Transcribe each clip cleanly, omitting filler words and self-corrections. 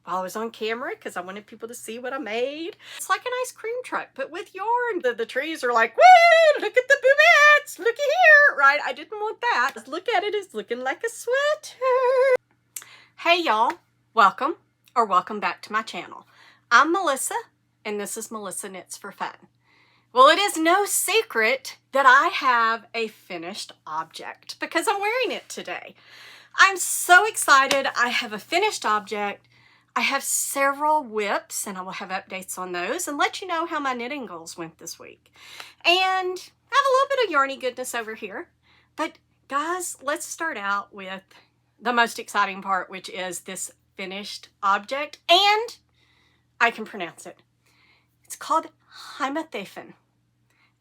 while I was on camera because I wanted people to see what I made. It's like an ice cream truck, but with yarn. The trees are like, woo, look at the boobettes, looky here, right? I didn't want that. Look at it, it's looking like a sweater. Hey y'all, welcome back to my channel. I'm Melissa, and this is Melissa Knits for Fun. Well, it is no secret that I have a finished object because I'm wearing it today. I'm so excited. I have a finished object. I have several WIPs, and I will have updates on those and let you know how my knitting goals went this week. And I have a little bit of yarny goodness over here. But guys, let's start out with the most exciting part, which is this finished object, and I can pronounce it. It's called Heimathafen.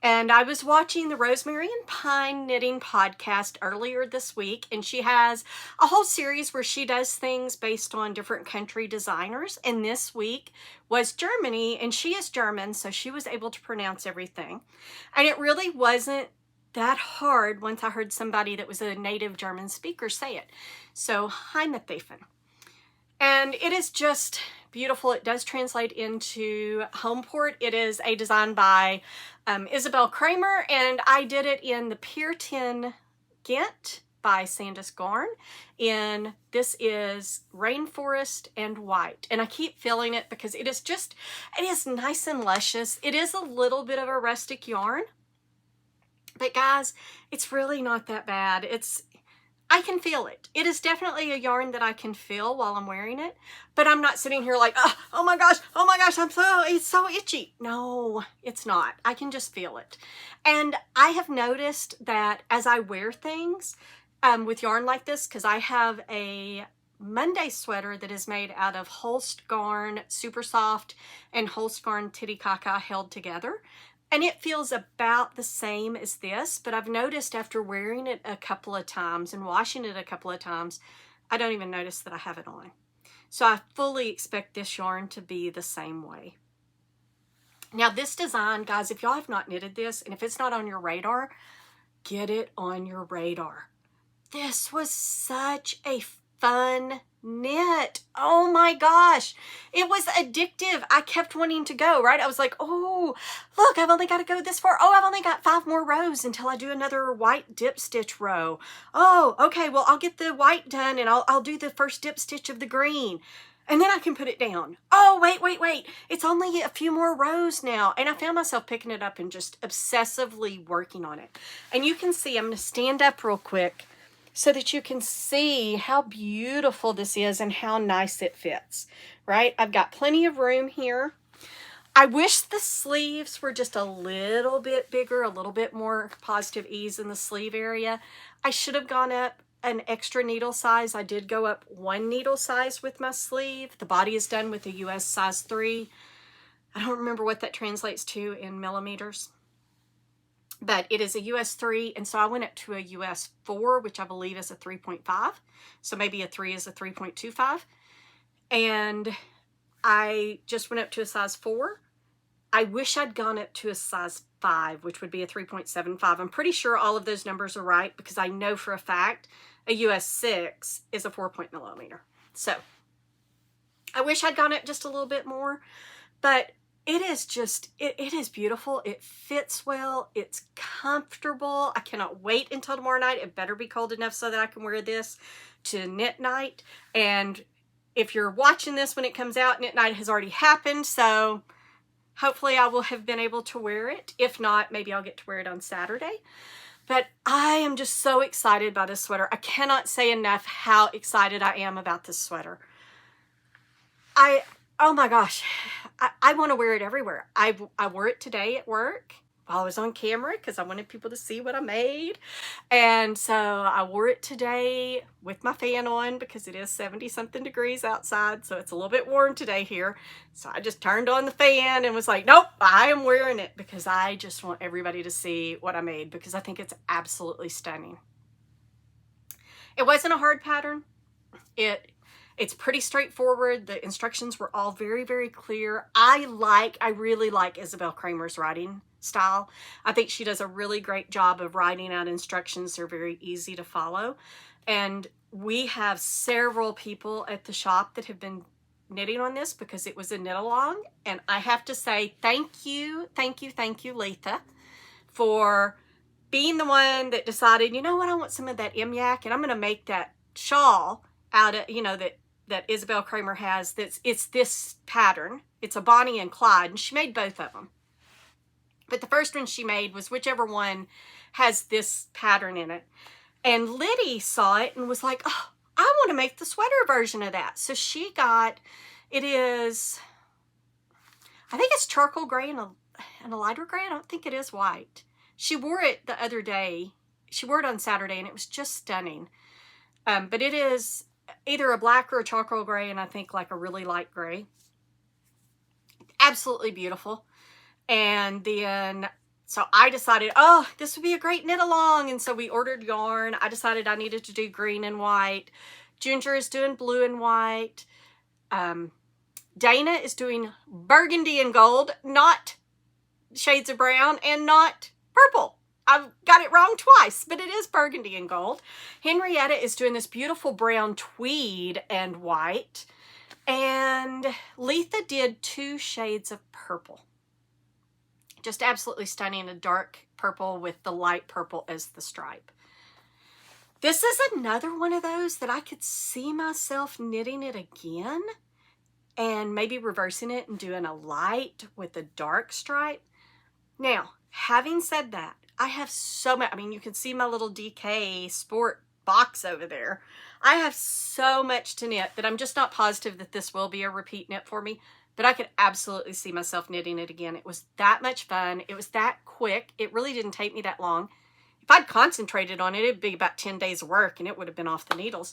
And I was watching the Rosemary and Pine Knitting podcast earlier this week, and she has a whole series where she does things based on different country designers. And this week was Germany, and she is German, so she was able to pronounce everything. And it really wasn't that hard once I heard somebody that was a native German speaker say it. So Heimathafen. And it is just beautiful. It does translate into Homeport. It is a design by Isabel Kramer, and I did it in the Pier 10 Ghent by Sandus Garn. And this is Rainforest and White. And I keep feeling it because it is nice and luscious. It is a little bit of a rustic yarn, but guys, it's really not that bad. I can feel it. It is definitely a yarn that I can feel while I'm wearing it, but I'm not sitting here like, oh my gosh, it's so itchy. No, it's not. I can just feel it. And I have noticed that as I wear things with yarn like this, because I have a Monday sweater that is made out of Holst Garn Super Soft and Holst Garn Titicaca held together. And it feels about the same as this, but I've noticed after wearing it a couple of times and washing it a couple of times, I don't even notice that I have it on. So I fully expect this yarn to be the same way. Now this design, guys, if y'all have not knitted this, and if it's not on your radar, get it on your radar. This was such a fun knit. Oh my gosh, it was addictive. I kept wanting to go, right? I was like, oh look, I've only got to go this far. Oh, I've only got 5 more rows until I do another white dip stitch row. Oh, okay, well, I'll get the white done, and I'll do the first dip stitch of the green, and then I can put it down. Oh, wait, it's only a few more rows now. And I found myself picking it up and just obsessively working on it. And you can see, I'm going to stand up real quick so that you can see how beautiful this is and how nice it fits, right? I've got plenty of room here. I wish the sleeves were just a little bit bigger, a little bit more positive ease in the sleeve area. I should have gone up an extra needle size. I did go up 1 needle size with my sleeve. The body is done with a US size 3. I don't remember what that translates to in millimeters, but it is a US 3, and so I went up to a US 4, which I believe is a 3.5. So maybe a 3 is a 3.25. And I just went up to a size 4. I wish I'd gone up to a size 5, which would be a 3.75. I'm pretty sure all of those numbers are right because I know for a fact a US 6 is a 4.0mm. So I wish I'd gone up just a little bit more, but it is just, it is beautiful. It fits well. It's comfortable. I cannot wait until tomorrow night. It better be cold enough so that I can wear this to knit night. And if you're watching this when it comes out, knit night has already happened. So hopefully I will have been able to wear it. If not, maybe I'll get to wear it on Saturday. But I am just so excited by this sweater. I cannot say enough how excited I am about this sweater. Oh my gosh, I want to wear it everywhere. I wore it today at work while I was on camera because I wanted people to see what I made. And so I wore it today with my fan on because it is 70-something degrees outside. So it's a little bit warm today here. So I just turned on the fan and was like, nope, I am wearing it because I just want everybody to see what I made because I think it's absolutely stunning. It wasn't a hard pattern. It's pretty straightforward. The instructions were all very, very clear. I really like Isabel Kramer's writing style. I think she does a really great job of writing out instructions. They're very easy to follow. And we have several people at the shop that have been knitting on this because it was a knit along. And I have to say thank you, Letha, for being the one that decided, you know what, I want some of that MYAC, and I'm going to make that shawl out of, you know, that Isabel Kramer has. It's this pattern. It's a Bonnie and Clyde, and she made both of them. But the first one she made was whichever one has this pattern in it. And Liddy saw it and was like, oh, I want to make the sweater version of that. So she got, it is, I think it's charcoal gray and a lighter gray. I don't think it is white. She wore it the other day. She wore it on Saturday, and it was just stunning. But it is either a black or a charcoal gray, and I think like a really light gray. Absolutely beautiful. And then, so I decided, oh, this would be a great knit along. And so we ordered yarn. I decided I needed to do green and white. Ginger is doing blue and white. Dana is doing burgundy and gold, not shades of brown and not purple. I've got it wrong twice, but it is burgundy and gold. Henrietta is doing this beautiful brown tweed and white. And Letha did 2 shades of purple. Just absolutely stunning, a dark purple with the light purple as the stripe. This is another one of those that I could see myself knitting it again and maybe reversing it and doing a light with a dark stripe. Now, having said that, I have so much, I mean, you can see my little DK sport box over there. I have so much to knit that I'm just not positive that this will be a repeat knit for me. But I could absolutely see myself knitting it again. It was that much fun. It was that quick. It really didn't take me that long. If I'd concentrated on it, it'd be about 10 days of work and it would have been off the needles.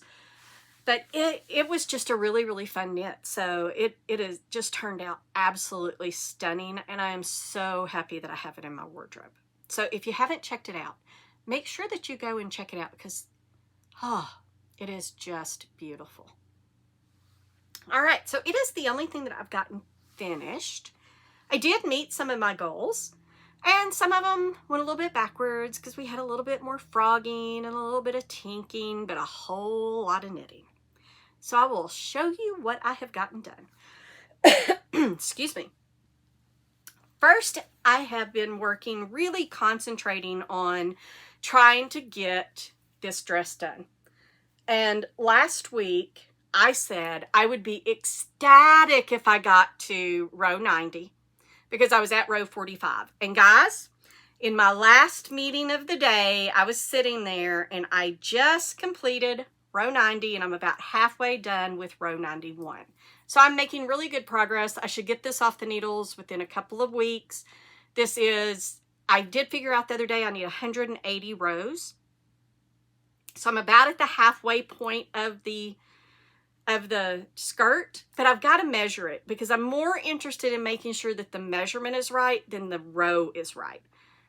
But it was just a really, really fun knit. So it has just turned out absolutely stunning. And I am so happy that I have it in my wardrobe. So if you haven't checked it out, make sure that you go and check it out because, oh, it is just beautiful. All right, so it is the only thing that I've gotten finished. I did meet some of my goals, and some of them went a little bit backwards because we had a little bit more frogging and a little bit of tinking, but a whole lot of knitting. So I will show you what I have gotten done. Excuse me. First, I have been working, really concentrating on trying to get this dress done. And last week, I said I would be ecstatic if I got to row 90 because I was at row 45. And guys, in my last meeting of the day, I was sitting there and I just completed row 90 and I'm about halfway done with row 91. So I'm making really good progress. I should get this off the needles within a couple of weeks. This is, I did figure out the other day I need 180 rows. So I'm about at the halfway point of the skirt, but I've got to measure it because I'm more interested in making sure that the measurement is right than the row is right.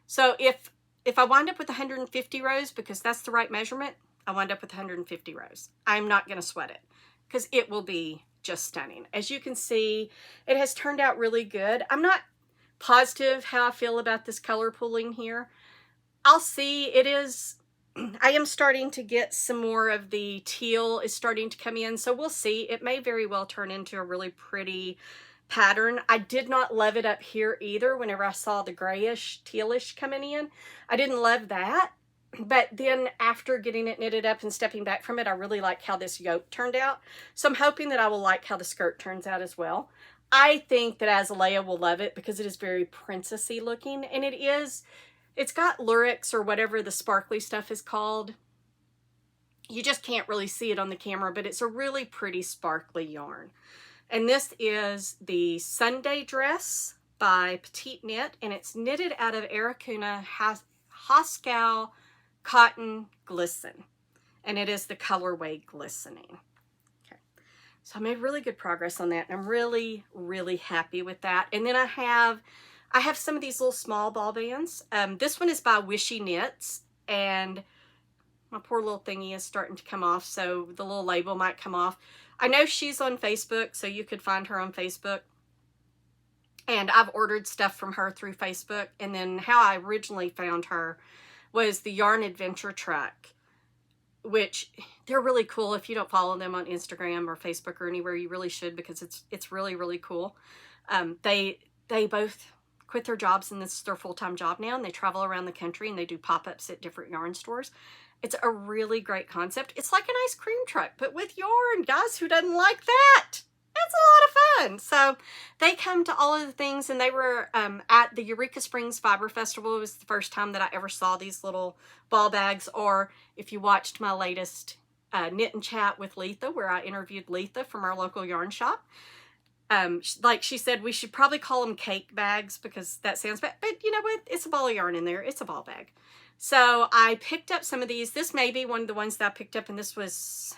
So if I wind up with 150 rows because that's the right measurement, I wind up with 150 rows. I'm not going to sweat it because it will be just stunning. As you can see, it has turned out really good. I'm not positive how I feel about this color pooling here. I'll see. It is, I am starting to get some more of the teal is starting to come in. So we'll see. It may very well turn into a really pretty pattern. I did not love it up here either. Whenever I saw the grayish, tealish coming in, I didn't love that. But then after getting it knitted up and stepping back from it, I really like how this yoke turned out. So I'm hoping that I will like how the skirt turns out as well. I think that Azalea will love it because it is very princessy looking, and it's got lurex or whatever the sparkly stuff is called. You just can't really see it on the camera, but it's a really pretty sparkly yarn. And this is the Sunday dress by Petite Knit, and it's knitted out of Aracuna Haskell Cotton Glisten, and it is the colorway Glistening. Okay, so I made really good progress on that, and I'm really, really happy with that. And then I have some of these little small ball bands. This one is by Wishy Knits, and my poor little thingy is starting to come off, so the little label might come off. I know she's on Facebook, so you could find her on Facebook. And I've ordered stuff from her through Facebook. And then how I originally found her was the Yarn Adventure Truck. which they're really cool. If you don't follow them on Instagram or Facebook or anywhere, you really should, because it's really, really cool. They both quit their jobs, and this is their full-time job now, and they travel around the country and they do pop-ups at different yarn stores. It's a really great concept. It's like an ice cream truck, but with yarn. Guys, who doesn't like that? It's a lot of fun. So they come to all of the things, and they were at the Eureka Springs Fiber Festival. It was the first time that I ever saw these little ball bags. Or if you watched my latest knit and chat with Letha, where I interviewed Letha from our local yarn shop, like she said, we should probably call them cake bags, because that sounds bad. But you know what? It's a ball of yarn in there. It's a ball bag. So I picked up some of these. This may be one of the ones that I picked up, and this was,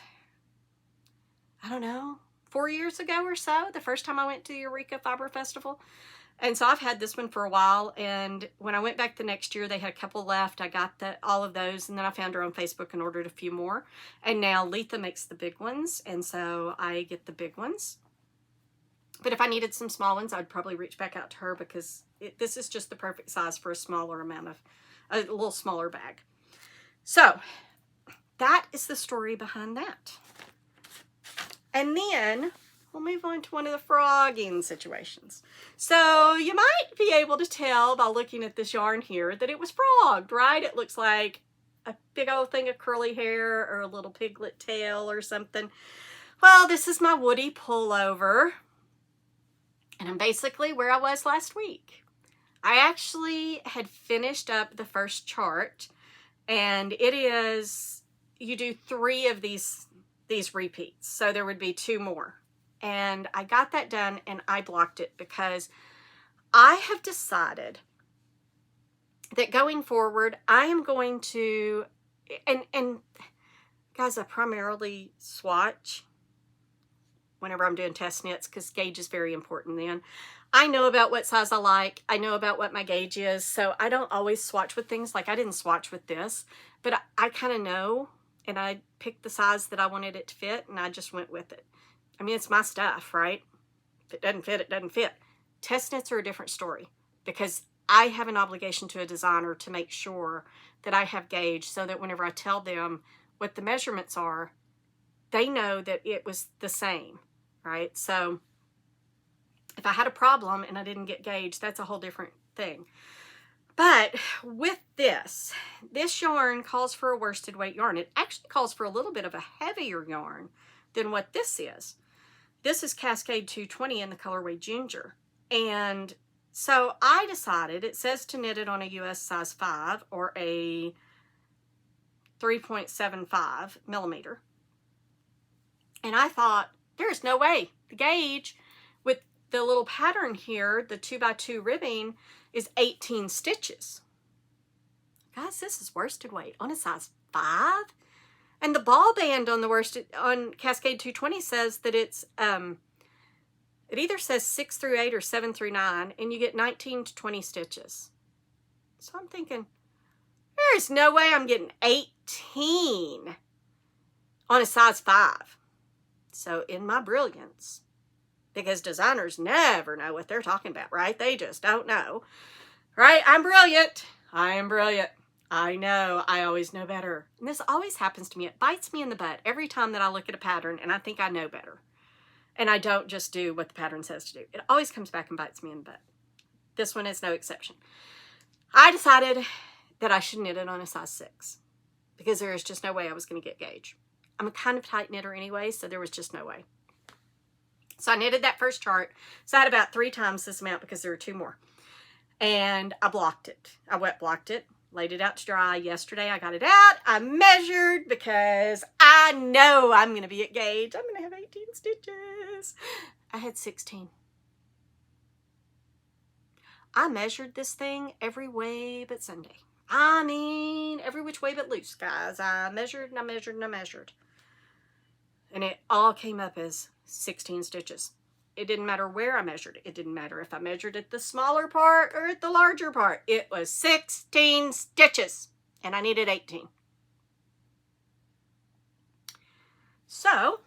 I don't know, 4 years ago or so, the first time I went to the Eureka Fiber Festival. And so I've had this one for a while, and when I went back the next year, they had a couple left. I got all of those, and then I found her on Facebook and ordered a few more. And now Letha makes the big ones, and so I get the big ones. But if I needed some small ones, I'd probably reach back out to her, because this is just the perfect size for a smaller amount of, a little smaller bag. So that is the story behind that. And then we'll move on to one of the frogging situations. So you might be able to tell by looking at this yarn here that it was frogged, right? It looks like a big old thing of curly hair or a little piglet tail or something. Well, this is my Woody pullover, and I'm basically where I was last week. I actually had finished up the first chart, and it is, you do 3 of these repeats, so there would be 2 more. And I got that done, and I blocked it, because I have decided that going forward, I am going to, and guys, I primarily swatch whenever I'm doing test knits, because gauge is very important then. I know about what size I like. I know about what my gauge is, so I don't always swatch with things. Like, I didn't swatch with this, but I kind of know, and I picked the size that I wanted it to fit, and I just went with it. I mean, it's my stuff, right? If it doesn't fit, it doesn't fit. Test knits are a different story, because I have an obligation to a designer to make sure that I have gauge, so that whenever I tell them what the measurements are, they know that it was the same, right? So if I had a problem and I didn't get gauge, that's a whole different thing. But with this yarn calls for a worsted weight yarn. It actually calls for a little bit of a heavier yarn than what this is. This is Cascade 220 in the colorway Ginger. And so I decided, it says to knit it on a US size 5 or a 3.75 millimeter. And I thought, there's no way. The gauge with the little pattern here, the 2x2 ribbing, is 18 stitches. Guys, this is worsted weight on a size 5. And the ball band on the on Cascade 220 says that it's, it either says 6 through 8 or 7 through 9, and you get 19 to 20 stitches. So I'm thinking, there is no way I'm getting 18 on a size 5. So in my brilliance, because designers never know what they're talking about, right? They just don't know, right? I'm brilliant. I am brilliant. I know. I always know better. And this always happens to me. It bites me in the butt every time that I look at a pattern and I think I know better. And I don't just do what the pattern says to do. It always comes back and bites me in the butt. This one is no exception. I decided that I should knit it on a size 6, because there is just no way I was going to get gauge. I'm a kind of tight knitter anyway, so there was just no way. So I knitted that first chart. So I had about 3 times this amount, because there were 2 more. And I blocked it. I wet blocked it, laid it out to dry. Yesterday I got it out. I measured, because I know I'm going to be at gauge. I'm going to have 18 stitches. I had 16. I measured this thing every way but Sunday. I mean, every which way but loose, guys. I measured and I measured and I measured. And it all came up as 16 stitches. It didn't matter where I measured it. It didn't matter if I measured at the smaller part or at the larger part. It was 16 stitches. And I needed 18. So,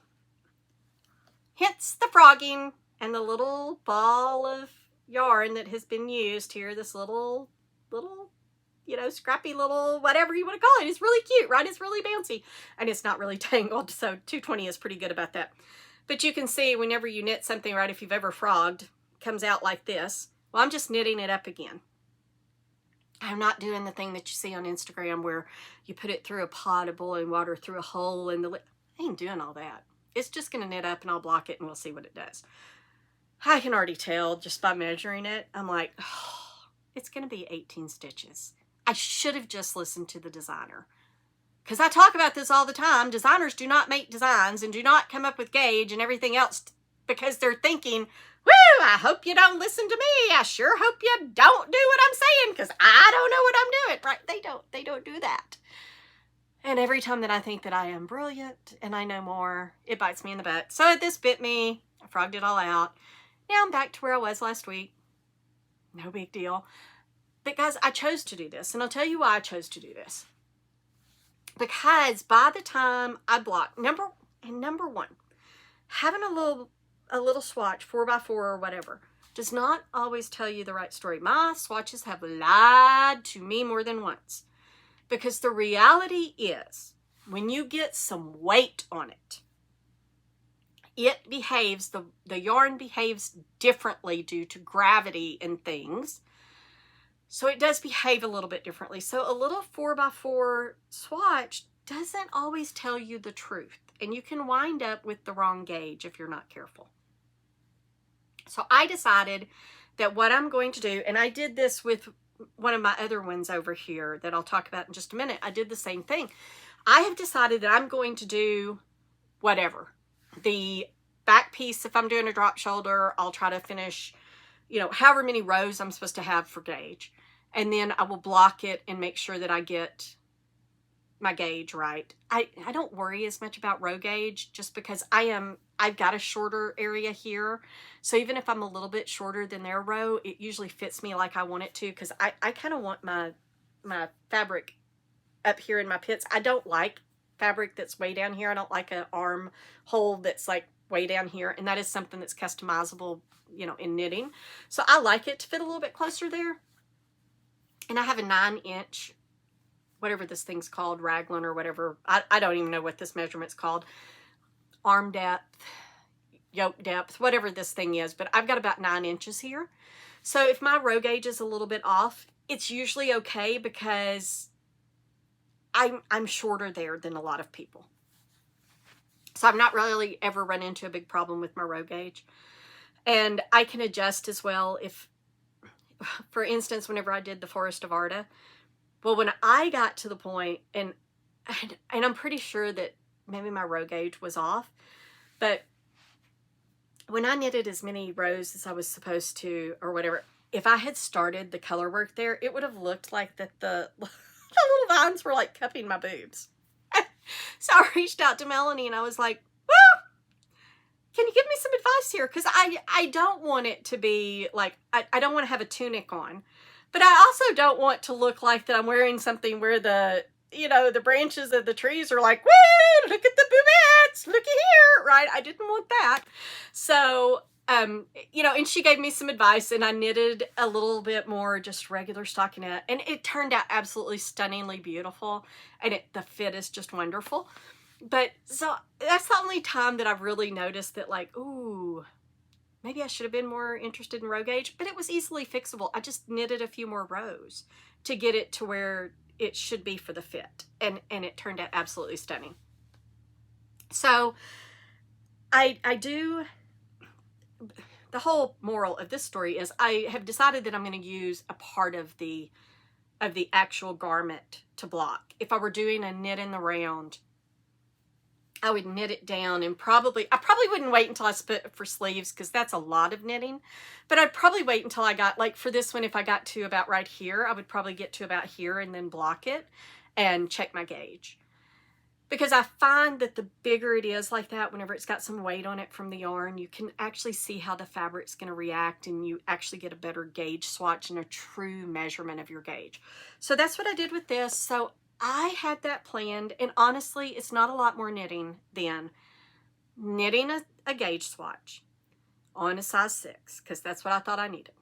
hence the frogging and the little ball of yarn that has been used here. This little you know, scrappy little, whatever you want to call it. It's really cute, right? It's really bouncy and it's not really tangled. So 220 is pretty good about that. But you can see whenever you knit something, right, if you've ever frogged, it comes out like this. Well, I'm just knitting it up again. I'm not doing the thing that you see on Instagram where you put it through a pot of boiling water through a hole in the lid. I ain't doing all that. It's just going to knit up and I'll block it and we'll see what it does. I can already tell just by measuring it. I'm like, oh, it's going to be 18 stitches. I should have just listened to the designer. Because I talk about this all the time. Designers do not make designs and do not come up with gauge and everything else because they're thinking, woo, I hope you don't listen to me. I sure hope you don't do what I'm saying because I don't know what I'm doing. Right? They don't do that. And every time that I think that I am brilliant and I know more, it bites me in the butt. So this bit me. I frogged it all out. Now I'm back to where I was last week. No big deal. But guys, I chose to do this. And I'll tell you why I chose to do this. Because by the time I block, number one, having a little swatch, 4x4 or whatever, does not always tell you the right story. My swatches have lied to me more than once. Because the reality is, when you get some weight on it, it behaves, the yarn behaves differently due to gravity and things. So it does behave a little bit differently. So a little 4x4 swatch doesn't always tell you the truth. And you can wind up with the wrong gauge if you're not careful. So I decided that what I'm going to do, and I did this with one of my other ones over here that I'll talk about in just a minute. I did the same thing. I have decided that I'm going to do whatever. The back piece, if I'm doing a drop shoulder, I'll try to finish, you know, however many rows I'm supposed to have for gauge. And then I will block it and make sure that I get my gauge right. I don't worry as much about row gauge just because I've got a shorter area here. So even if I'm a little bit shorter than their row, it usually fits me like I want it to because I kind of want my fabric up here in my pits. I don't like fabric that's way down here. I don't like an arm hole that's like way down here. And that is something that's customizable, you know, in knitting. So I like it to fit a little bit closer there. And I have a 9-inch, whatever this thing's called, raglan or whatever. I don't even know what this measurement's called. Arm depth, yoke depth, whatever this thing is. But I've got about 9 inches here. So if my row gauge is a little bit off, it's usually okay because I'm shorter there than a lot of people. So I've not really ever run into a big problem with my row gauge. And I can adjust as well if, for instance, whenever I did the Forest of Arda, well, when I got to the point, and I'm pretty sure that maybe my row gauge was off, but when I knitted as many rows as I was supposed to, or whatever, if I had started the color work there, it would have looked like that the little vines were like cupping my boobs. So I reached out to Melanie and I was like, well, can you give me some advice here? Because I don't want it to be like, I don't want to have a tunic on. But I also don't want to look like that I'm wearing something where the, you know, the branches of the trees are like, woo, look at the boobettes, looky here, right? I didn't want that. So, you know, and she gave me some advice and I knitted a little bit more just regular stockinette. And it turned out absolutely stunningly beautiful. And the fit is just wonderful. But so that's the only time that I've really noticed that like, ooh, maybe I should have been more interested in row gauge, but it was easily fixable. I just knitted a few more rows to get it to where it should be for the fit. And it turned out absolutely stunning. So I do, the whole moral of this story is I have decided that I'm going to use a part of the actual garment to block. If I were doing a knit in the round, I would knit it down and I probably wouldn't wait until I split for sleeves because that's a lot of knitting, but I'd probably wait until I got, like for this one, if I got to about right here, I would probably get to about here and then block it and check my gauge. Because I find that the bigger it is like that, whenever it's got some weight on it from the yarn, you can actually see how the fabric's going to react and you actually get a better gauge swatch and a true measurement of your gauge. So that's what I did with this. So I had that planned, and honestly, it's not a lot more knitting than knitting a gauge swatch on a size 6, because that's what I thought I needed.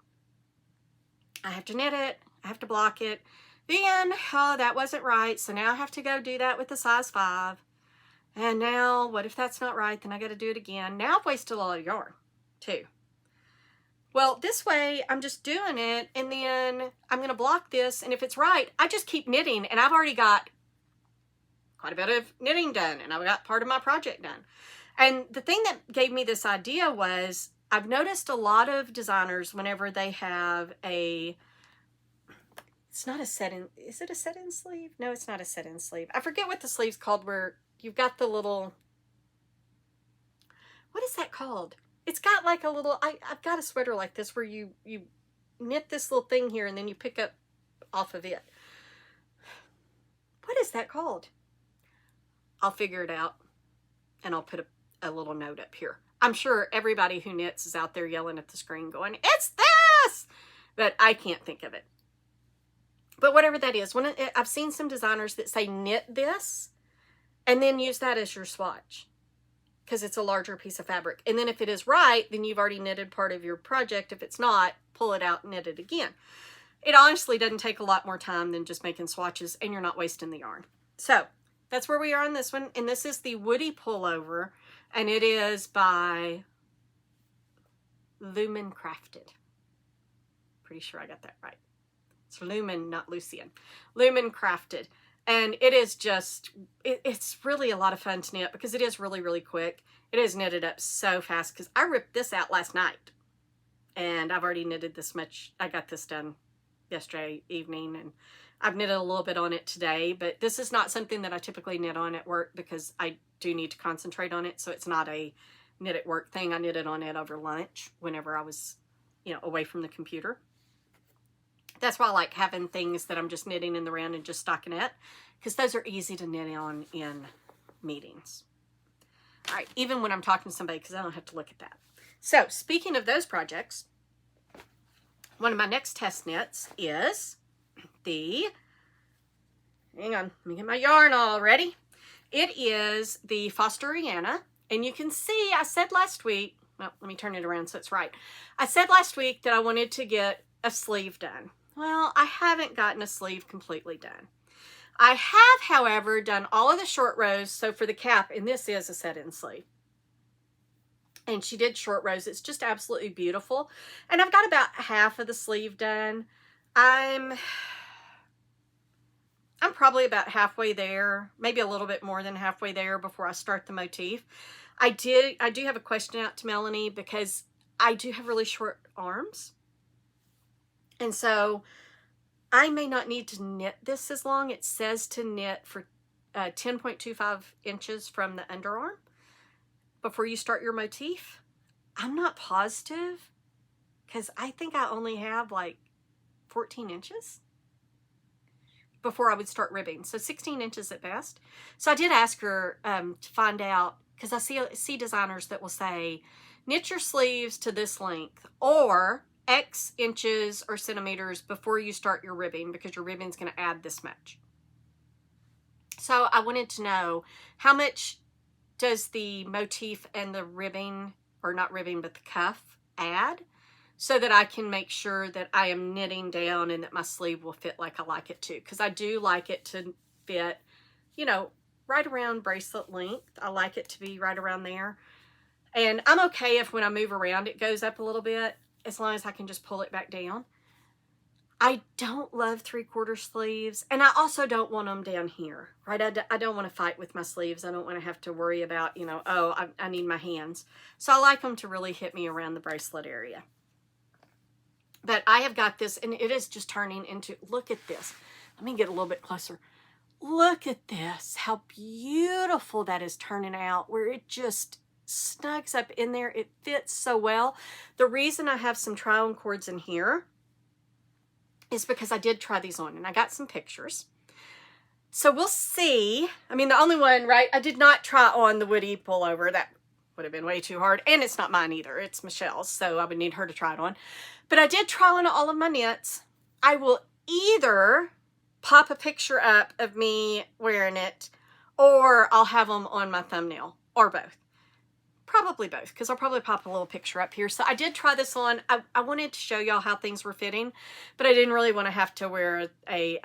I have to knit it, I have to block it, Then, oh, that wasn't right. So now I have to go do that with the size 5. And now, what if that's not right? Then I got to do it again. Now I've wasted a lot of yarn, too. Well, this way, I'm just doing it, and then I'm going to block this, and if it's right, I just keep knitting, and I've already got quite a bit of knitting done, and I've got part of my project done. And the thing that gave me this idea was, I've noticed a lot of designers, whenever they have a, it's not a set-in, is it a set-in sleeve? No, it's not a set-in sleeve. I forget what the sleeve's called, where you've got the little, what is that called? It's got like a little, I've got a sweater like this where you knit this little thing here and then you pick up off of it. What is that called? I'll figure it out and I'll put a little note up here. I'm sure everybody who knits is out there yelling at the screen going, it's this! But I can't think of it. But whatever that is, I've seen some designers that say knit this and then use that as your swatch, because it's a larger piece of fabric. And then if it is right, then you've already knitted part of your project. If it's not, pull it out and knit it again. It honestly doesn't take a lot more time than just making swatches, and you're not wasting the yarn. So that's where we are on this one. And this is the Woody Pullover, and it is by Lumen Crafted. Pretty sure I got that right. It's Lumen, not Lucian. Lumen Crafted. And it is just, it's really a lot of fun to knit because it is really, really quick. It is knitted up so fast because I ripped this out last night. And I've already knitted this much. I got this done yesterday evening, and I've knitted a little bit on it today. But this is not something that I typically knit on at work because I do need to concentrate on it. So it's not a knit at work thing. I knitted on it over lunch whenever I was, away from the computer. That's why I like having things that I'm just knitting in the round and just stockinette, because those are easy to knit on in meetings. All right, even when I'm talking to somebody, because I don't have to look at that. So speaking of those projects, one of my next test knits is the, hang on, let me get my yarn all ready. It is the Fosteriana, and you can see I said last week, well, let me turn it around so it's right. I said last week that I wanted to get a sleeve done. Well, I haven't gotten a sleeve completely done. I have, however, done all of the short rows. So for the cap, and this is a set-in sleeve. And she did short rows. It's just absolutely beautiful. And I've got about half of the sleeve done. I'm probably about halfway there, maybe a little bit more than halfway there before I start the motif. I do have a question out to Melanie because I do have really short arms. And so I may not need to knit this as long. It says to knit for 10.25 inches from the underarm before you start your motif. I'm not positive because I think I only have like 14 inches before I would start ribbing. So 16 inches at best. So I did ask her to find out, because I see designers that will say, knit your sleeves to this length or X inches or centimeters before you start your ribbing, because your ribbing is going to add this much. So I wanted to know, how much does the motif and the ribbing, or not ribbing, but the cuff add, so that I can make sure that I am knitting down and that my sleeve will fit like I like it to. Because I do like it to fit, right around bracelet length. I like it to be right around there. And I'm okay if when I move around it goes up a little bit, as long as I can just pull it back down. I don't love 3/4 sleeves, and I also don't want them down here, right? I don't want to fight with my sleeves. I don't want to have to worry about, oh, I need my hands. So I like them to really hit me around the bracelet area. But I have got this, and it is just turning into, look at this. Let me get a little bit closer. Look at this, how beautiful that is turning out, where it just snugs up in there. It fits so well. The reason I have some try-on cords in here is because I did try these on, and I got some pictures. So we'll see. I mean, the only one, right? I did not try on the Woody Pullover. That would have been way too hard. And it's not mine either. It's Michelle's, so I would need her to try it on. But I did try on all of my knits. I will either pop a picture up of me wearing it, or I'll have them on my thumbnail, or both. Probably both, because I'll probably pop a little picture up here. So I did try this on. I wanted to show y'all how things were fitting, but I didn't really want to have to wear a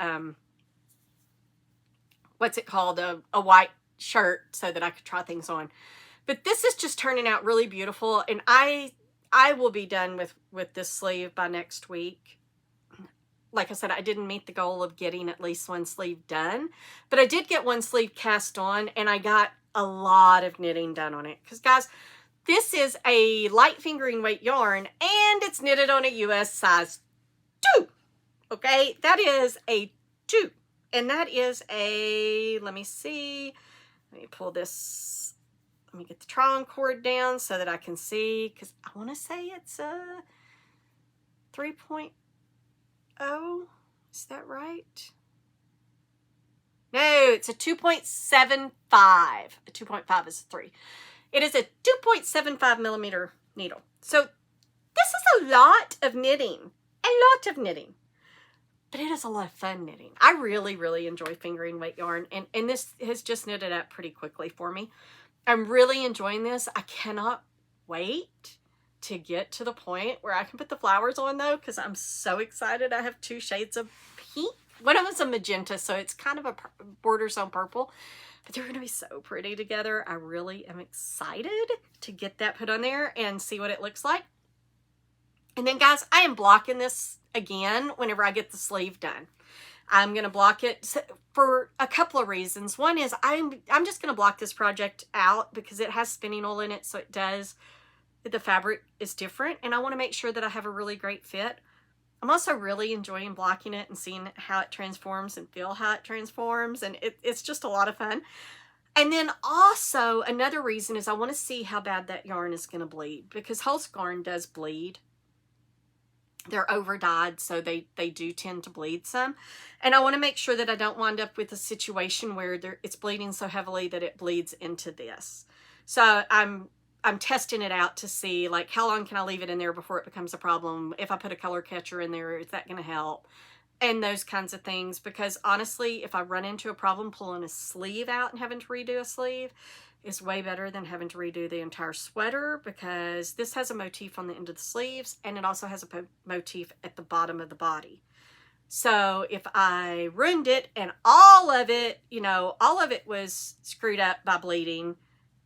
what's it called, a white shirt so that I could try things on. But this is just turning out really beautiful, and I will be done with this sleeve by next week. Like I said, I didn't meet the goal of getting at least one sleeve done, but I did get one sleeve cast on, and I got a lot of knitting done on it. Because guys, this is a light fingering weight yarn, and it's knitted on a US size 2. Okay, that is a 2. And that is a, let me see, let me pull this, let me get the try-on cord down so that I can see, because I want to say it's a 3.0. Is that right? No, it's a 2.75. A 2.5 is a 3. It is a 2.75 millimeter needle. So this is a lot of knitting. A lot of knitting. But it is a lot of fun knitting. I really, really enjoy fingering weight yarn. And this has just knitted up pretty quickly for me. I'm really enjoying this. I cannot wait to get to the point where I can put the flowers on though, because I'm so excited. I have 2 shades of pink. One of them's a magenta, so it's kind of a borders on purple, but they're going to be so pretty together. I really am excited to get that put on there and see what it looks like. And then guys, I am blocking this again whenever I get the sleeve done. I'm going to block it for a couple of reasons. One is I'm just going to block this project out because it has spinning wool in it, so it does, the fabric is different, and I want to make sure that I have a really great fit. I'm also really enjoying blocking it and seeing how it transforms and feel how it transforms, and it's just a lot of fun. And then also another reason is I want to see how bad that yarn is going to bleed, because Holst yarn does bleed. They're over dyed, so they do tend to bleed some. And I want to make sure that I don't wind up with a situation where it's bleeding so heavily that it bleeds into this. So I'm testing it out to see, like, how long can I leave it in there before it becomes a problem? If I put a color catcher in there, is that going to help? And those kinds of things. Because honestly, if I run into a problem pulling a sleeve out and having to redo a sleeve, is way better than having to redo the entire sweater, because this has a motif on the end of the sleeves, and it also has a motif at the bottom of the body. So if I ruined it and all of it, you know, all of it was screwed up by bleeding,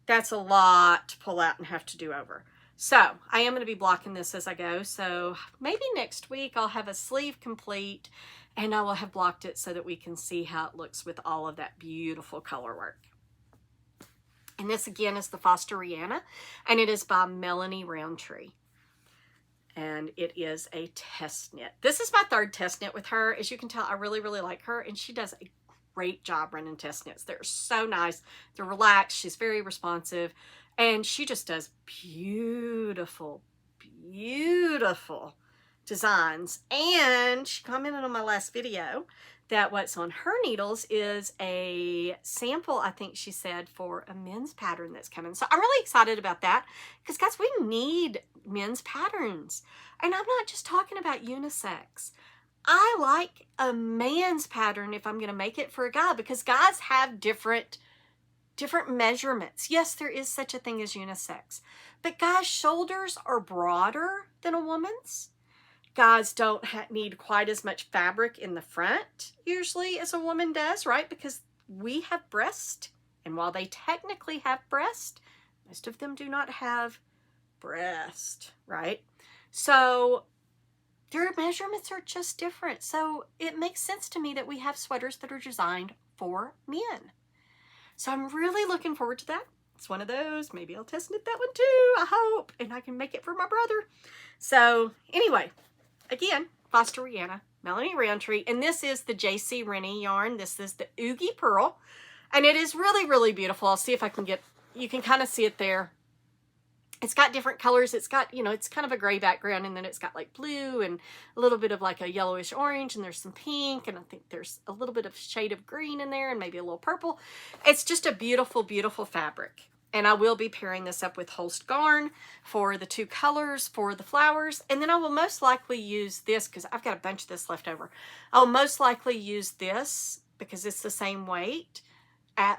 that's a lot to pull out and have to do over. So I am going to be blocking this as I go. So maybe next week I'll have a sleeve complete and I will have blocked it so that we can see how it looks with all of that beautiful color work. And this again is the Fosteriana, and it is by Melanie Roundtree. And it is a test knit. This is my 3rd test knit with her. As you can tell, I really, really like her, and she does a great job running test knits. They're so nice. They're relaxed. She's very responsive, and she just does beautiful, beautiful designs. And she commented on my last video that what's on her needles is a sample, I think she said, for a men's pattern that's coming. So I'm really excited about that, because guys, we need men's patterns. And I'm not just talking about unisex. I like a man's pattern if I'm going to make it for a guy, because guys have different measurements. Yes, there is such a thing as unisex, but guys' shoulders are broader than a woman's. Guys don't need quite as much fabric in the front usually as a woman does, right? Because we have breast, and while they technically have breast, most of them do not have breast, right? So their measurements are just different. So it makes sense to me that we have sweaters that are designed for men. So I'm really looking forward to that. It's one of those. Maybe I'll test knit that one too, I hope, and I can make it for my brother. So anyway, again, Fosteriana, Melanie Roundtree, and this is the JC Rennie yarn. This is the Oogie Pearl, and it is really, really beautiful. I'll see if I can get, you can kind of see it there. It's got different colors. It's got, you know, it's kind of a gray background, and then it's got like blue and a little bit of like a yellowish orange, and there's some pink, and I think there's a little bit of shade of green in there, and maybe a little purple. It's just a beautiful, beautiful fabric. And I will be pairing this up with Holst yarn for the 2 colors for the flowers. And then I will most likely use this, because I've got a bunch of this left over. I'll most likely use this, because it's the same weight,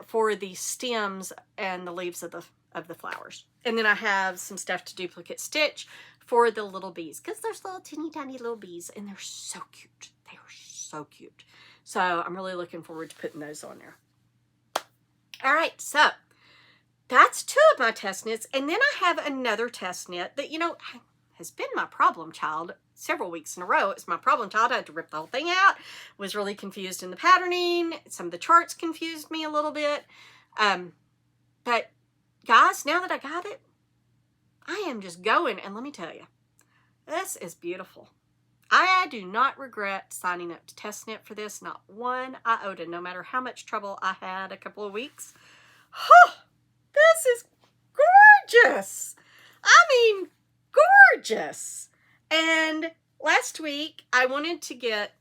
for the stems and the leaves of the of the flowers. And then I have some stuff to duplicate stitch for the little bees, because there's little teeny tiny little bees and they're so cute. They are so cute. So I'm really looking forward to putting those on there. All right, so that's 2 of my test knits. And then I have another test knit that, you know, has been my problem child several weeks in a row. It's my problem child. I had to rip the whole thing out. Was really confused in the patterning. Some of the charts confused me a little bit. But guys, now that I got it, I am just going. And let me tell you, this is beautiful. I do not regret signing up to test knit for this. Not one iota, no matter how much trouble I had a couple of weeks. Oh, this is gorgeous. I mean, gorgeous. And last week I wanted to get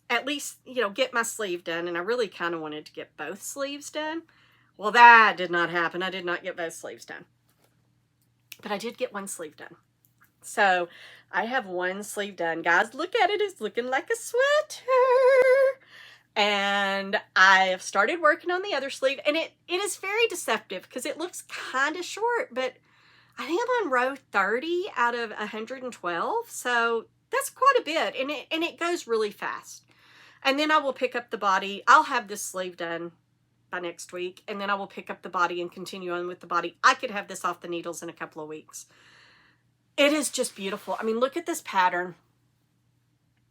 at least, you know, get my sleeve done. And I really kind of wanted to get both sleeves done. Well, that did not happen. I did not get both sleeves done. But I did get one sleeve done. So I have one sleeve done. Guys, look at it. It's looking like a sweater. And I have started working on the other sleeve. And it is very deceptive because it looks kind of short. But I think I'm on row 30 out of 112. So that's quite a bit. And it goes really fast. And then I will pick up the body. I'll have this sleeve done by next week. And then I will pick up the body and continue on with the body. I could have this off the needles in a couple of weeks. It is just beautiful. I mean, look at this pattern.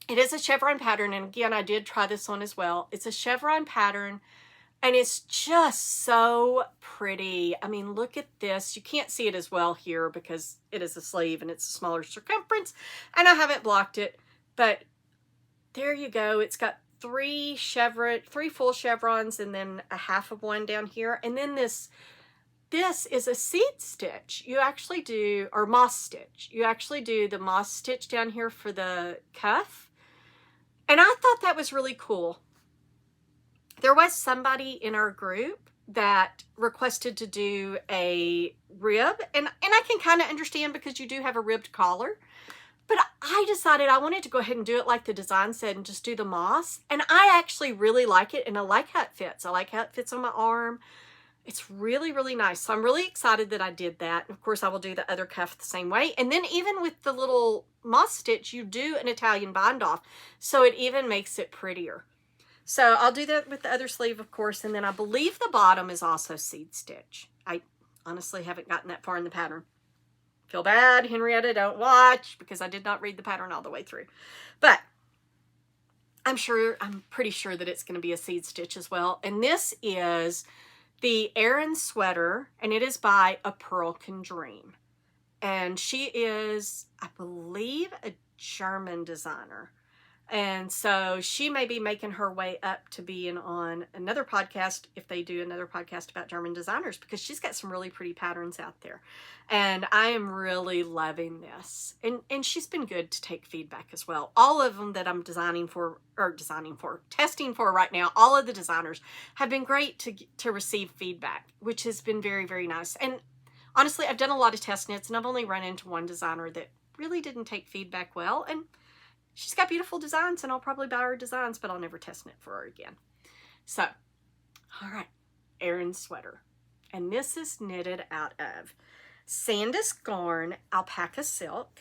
It is a chevron pattern. And again, I did try this on as well. It's a chevron pattern. And it's just so pretty. I mean, look at this. You can't see it as well here because it is a sleeve and it's a smaller circumference. And I haven't blocked it. But there you go. It's got 3 full chevrons and then a half of one down here. And then this is a seed stitch. You actually do, or moss stitch. You actually do the moss stitch down here for the cuff. And I thought that was really cool. There was somebody in our group that requested to do a rib. And I can kind of understand because you do have a ribbed collar. But I decided I wanted to go ahead and do it like the design said and just do the moss. And I actually really like it. And I like how it fits. I like how it fits on my arm. It's really, really nice. So I'm really excited that I did that. And of course, I will do the other cuff the same way. And then even with the little moss stitch, you do an Italian bind off. So it even makes it prettier. So I'll do that with the other sleeve, of course. And then I believe the bottom is also seed stitch. I honestly haven't gotten that far in the pattern. Feel bad, Henrietta, don't watch because I did not read the pattern all the way through. But I'm pretty sure that it's going to be a seed stitch as well. And this is the Arrayn Sweater, and it is by A Pearl Can Dream. And she is, I believe, a German designer. And so she may be making her way up to being on another podcast if they do another podcast about German designers, because she's got some really pretty patterns out there. And I am really loving this. And she's been good to take feedback as well. All of them that I'm testing for right now, all of the designers have been great to receive feedback, which has been very, very nice. And honestly, I've done a lot of test knits and I've only run into one designer that really didn't take feedback well. And she's got beautiful designs and I'll probably buy her designs, but I'll never test knit for her again. So, all right, Arrayn Sweater. And this is knitted out of Sandus Garn Alpaca Silk.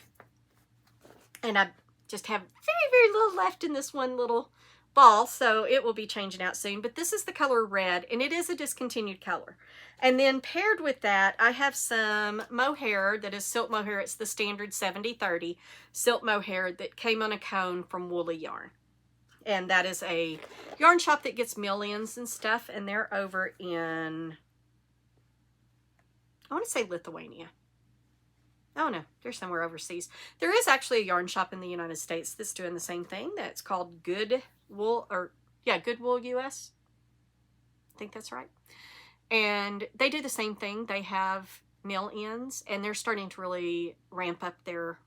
And I just have very, very little left in this one little ball, so it will be changing out soon. But this is the color red, and it is a discontinued color. And then paired with that, I have some mohair that is silk mohair. It's the standard 70-30 silk mohair that came on a cone from Woolly Yarn. And that is a yarn shop that gets millions and stuff, and they're over in, I want to say Lithuania. Oh no, they're somewhere overseas. There is actually a yarn shop in the United States that's doing the same thing. That's called Good Wool, Good Wool US. I think that's right. And they do the same thing. They have mill ends, and they're starting to really ramp up their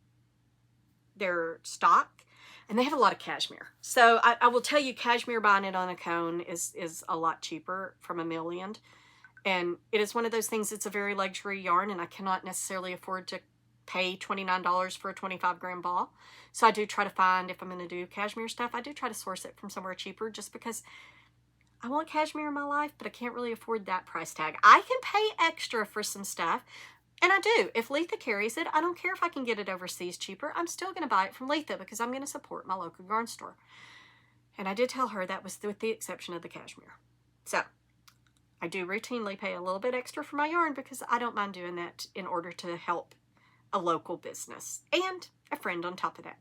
stock. And they have a lot of cashmere. So I will tell you, cashmere buying it on a cone is a lot cheaper from a mill end. And it is one of those things, it's a very luxury yarn, and I cannot necessarily afford to pay $29 for a 25 gram ball. So I do try to find, if I'm going to do cashmere stuff, I do try to source it from somewhere cheaper, just because I want cashmere in my life, but I can't really afford that price tag. I can pay extra for some stuff, and I do. If Letha carries it, I don't care if I can get it overseas cheaper. I'm still going to buy it from Letha because I'm going to support my local yarn store. And I did tell her that was with the exception of the cashmere. So I do routinely pay a little bit extra for my yarn because I don't mind doing that in order to help a local business and a friend on top of that.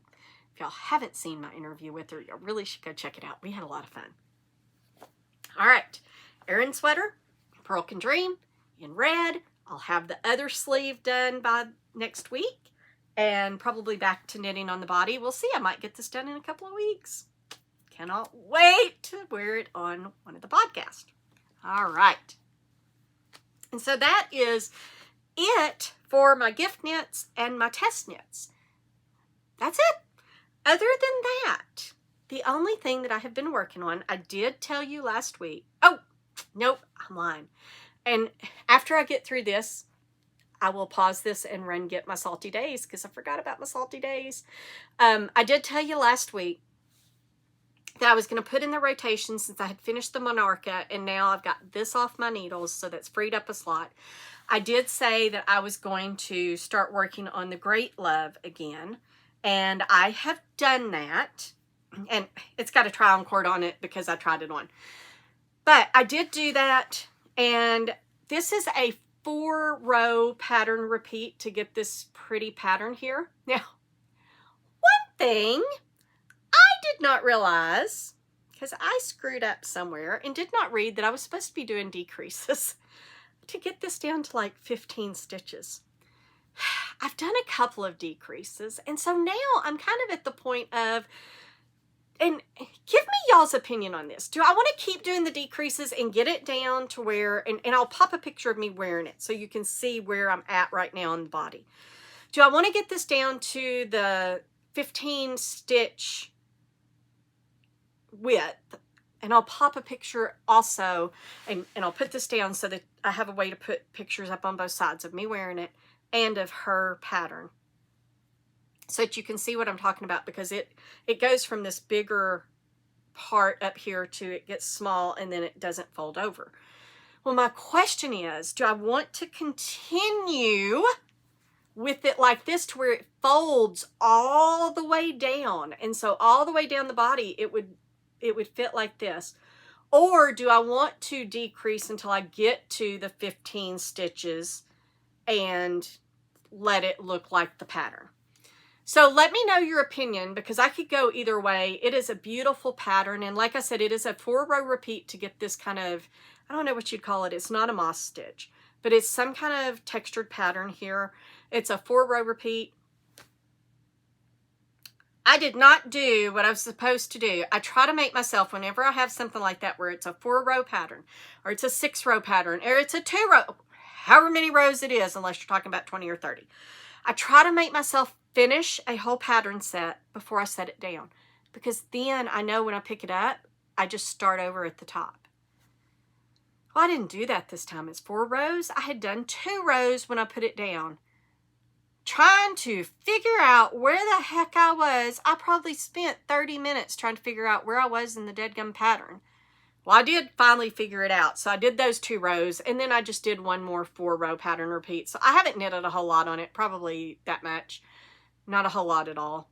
If y'all haven't seen my interview with her, you really should go check it out. We had a lot of fun. All right, Arrayn Sweater, Pearl Can Dream in red. I'll have the other sleeve done by next week and probably back to knitting on the body. We'll see. I might get this done in a couple of weeks. Cannot wait to wear it on one of the podcasts. All right. And so that is it for my gift knits and my test knits. That's it. Other than that, the only thing that I have been working on, I did tell you last week. Oh, nope, I'm lying. And after I get through this, I will pause this and run get my salty days because I forgot about my salty days. I did tell you last week that I was going to put in the rotation since I had finished the Monarcha, and now I've got this off my needles, so that's freed up a slot. I did say that I was going to start working on the Great Love again, and I have done that, and it's got a try-on cord on it because I tried it on. But I did do that, and this is a 4-row pattern repeat to get this pretty pattern here. Now, one thing I did not realize, because I screwed up somewhere and did not read that I was supposed to be doing decreases to get this down to like 15 stitches. I've done a couple of decreases, and so now I'm kind of at the point of, and give me y'all's opinion on this. Do I want to keep doing the decreases and get it down to where, and I'll pop a picture of me wearing it so you can see where I'm at right now on the body. Do I want to get this down to the 15 stitch width? And I'll pop a picture also, and I'll put this down so that I have a way to put pictures up on both sides of me wearing it and of her pattern, so that you can see what I'm talking about, because it goes from this bigger part up here to it gets small and then it doesn't fold over. Well, my question is, do I want to continue with it like this to where it folds all the way down, and so all the way down the body it would fit like this? Or do I want to decrease until I get to the 15 stitches and let it look like the pattern? So let me know your opinion, because I could go either way. It is a beautiful pattern, and like I said, it is a 4-row repeat to get this kind of, I don't know what you'd call it. It's not a moss stitch, but it's some kind of textured pattern here. It's a 4-row repeat. I did not do what I was supposed to do. I try to make myself, whenever I have something like that where it's a 4-row pattern, or it's a 6-row pattern, or it's a 2-row, however many rows it is, unless you're talking about 20 or 30. I try to make myself finish a whole pattern set before I set it down, because then I know when I pick it up, I just start over at the top. Well, I didn't do that this time. It's 4 rows. I had done 2 rows when I put it down, trying to figure out where the heck I was. I probably spent 30 minutes trying to figure out where I was in the deadgum pattern. Well, I did finally figure it out. So I did those 2 rows, and then I just did one more 4-row pattern repeat. So I haven't knitted a whole lot on it, probably that much. Not a whole lot at all.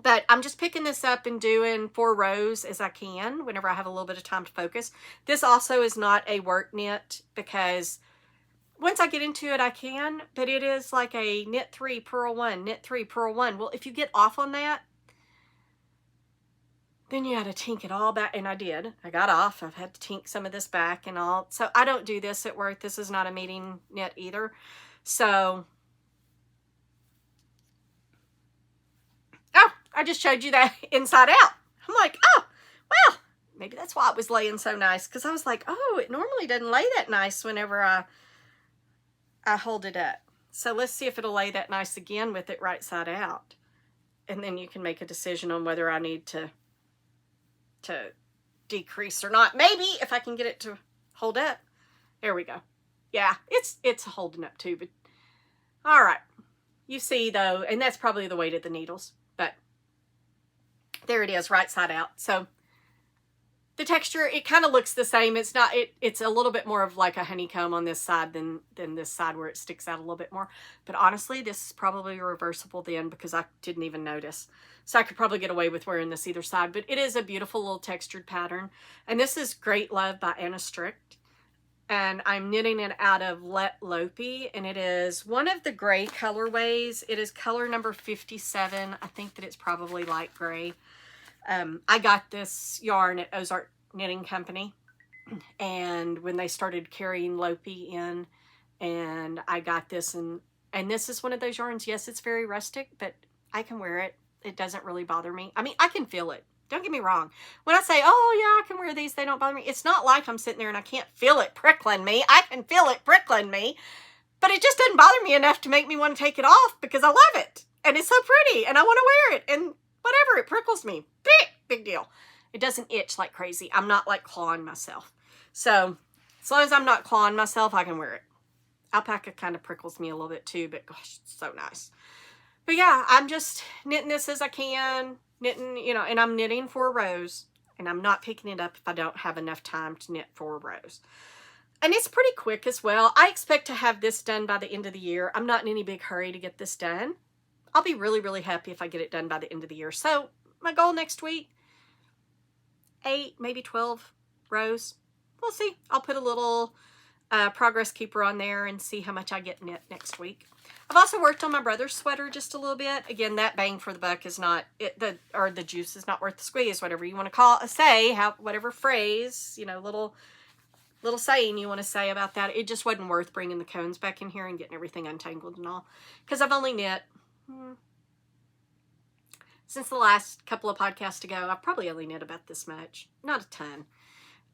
But I'm just picking this up and doing 4 rows as I can whenever I have a little bit of time to focus. This also is not a work knit, because once I get into it, I can, but it is like a knit 3, purl 1, knit 3, purl 1. Well, if you get off on that, then you got to tink it all back, and I did. I got off. I've had to tink some of this back and all. So I don't do this at work. This is not a meeting knit either. So, oh, I just showed you that inside out. I'm like, oh, well, maybe that's why it was laying so nice, because I was like, oh, it normally doesn't lay that nice whenever I hold it up. So let's see if it'll lay that nice again with it right side out. And then you can make a decision on whether I need to decrease or not. Maybe if I can get it to hold up. There we go. Yeah, it's holding up too, but all right. You see though, and that's probably the weight of the needles, but there it is, right side out. So The texture, it kind of looks the same. It's not, it's a little bit more of like a honeycomb on this side than this side where it sticks out a little bit more. But honestly, this is probably reversible then because I didn't even notice. So I could probably get away with wearing this either side, but it is a beautiful little textured pattern. And this is Great Love by Anna Strict. And I'm knitting it out of Let Lopey, and it is one of the gray colorways. It is color number 57. I think that it's probably light gray. I got this yarn at Ozark Knitting Company, and when they started carrying Lopey in, and I got this, and this is one of those yarns. Yes, it's very rustic, but I can wear it. It doesn't really bother me. I mean, I can feel it. Don't get me wrong. When I say, oh yeah, I can wear these, they don't bother me, it's not like I'm sitting there and I can't feel it prickling me. I can feel it prickling me, but it just doesn't bother me enough to make me want to take it off because I love it. And it's so pretty and I want to wear it, and whatever, it prickles me. Big deal. It doesn't itch like crazy. I'm not like clawing myself. So as long as I'm not clawing myself, I can wear it. Alpaca kind of prickles me a little bit too, but gosh, it's so nice. But yeah, I'm just knitting this as I can, knitting, you know, and I'm knitting 4 rows, and I'm not picking it up if I don't have enough time to knit 4 rows. And it's pretty quick as well. I expect to have this done by the end of the year. I'm not in any big hurry to get this done. I'll be really, really happy if I get it done by the end of the year. So my goal next week, 8, maybe 12 rows. We'll see. I'll put a little progress keeper on there and see how much I get knit next week. I've also worked on my brother's sweater just a little bit. Again, that bang for the buck is not the juice is not worth the squeeze, whatever you want to whatever phrase, you know, little saying you want to say about that. It just wasn't worth bringing the cones back in here and getting everything untangled and all, because I've only knit since the last couple of podcasts ago. I've probably only knit about this much, not a ton.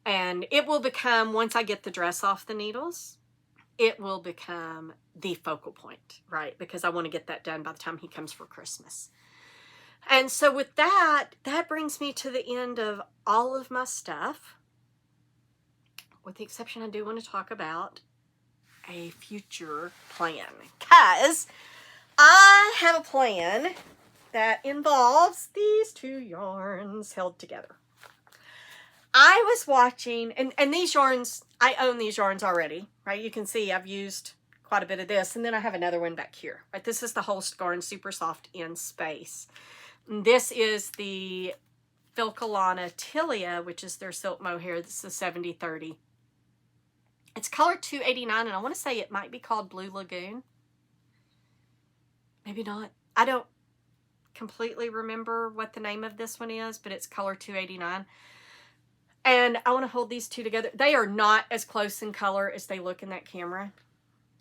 And it will become, once I get the dress off the needles, it will become the focal point, right? Because I want to get that done by the time he comes for Christmas. And so with that brings me to the end of all of my stuff, with the exception I do want to talk about a future plan, because I have a plan that involves these 2 yarns held together. I was watching, and these yarns, I own these yarns already, right? You can see I've used quite a bit of this, and then I have another one back here, right? This is the Holst Garn Super Soft in Space. And this is the Filcolana Tilia, which is their silk mohair. This is 70/30. It's color 289, and I want to say it might be called Blue Lagoon. Maybe not. I don't completely remember what the name of this one is, but it's color 289. And I want to hold these 2 together. They are not as close in color as they look in that camera.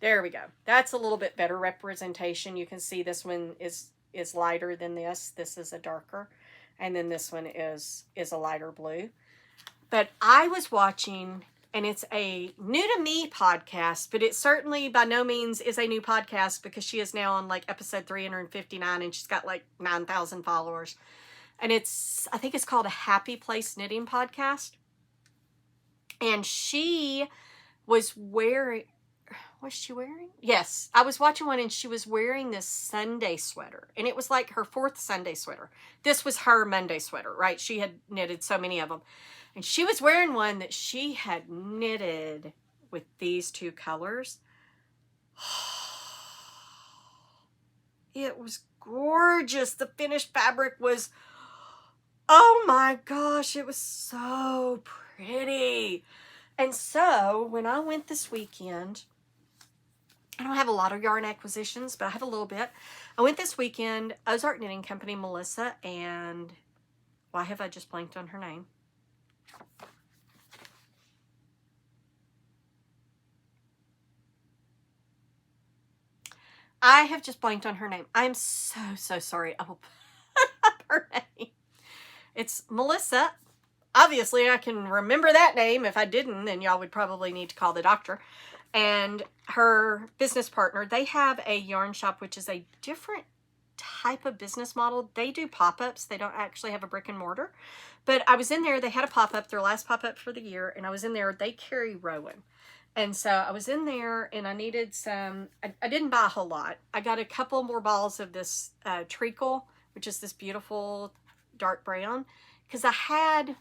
There we go. That's a little bit better representation. You can see this one is lighter than this. This is a darker. And then this one is a lighter blue. But I was watching, and it's a new to me podcast, but it certainly by no means is a new podcast, because she is now on like episode 359 and she's got like 9,000 followers. And I think it's called a Happy Place Knitting Podcast. And she was wearing, was she wearing? Yes, I was watching one and she was wearing this Sunday sweater. And it was like her 4th Sunday sweater. This was her Monday sweater, right? She had knitted so many of them. And she was wearing one that she had knitted with these 2 colors. It was gorgeous. The finished fabric was, oh my gosh, it was so pretty. And so when I went this weekend, I don't have a lot of yarn acquisitions, but I have a little bit. I went this weekend, Ozark Knitting Company, Melissa, and why have I just blanked on her name? I have just blanked on her name. I'm so sorry. I will put up her name. It's Melissa. Obviously, I can remember that name. If I didn't, then y'all would probably need to call the doctor. And her business partner, they have a yarn shop, which is a different type of business model. They do pop-ups. They don't actually have a brick and mortar. But I was in there. They had a pop-up, their last pop-up for the year. And I was in there. They carry Rowan. And so I was in there and I needed some, I didn't buy a whole lot. I got a couple more balls of this treacle, which is this beautiful dark brown, because I had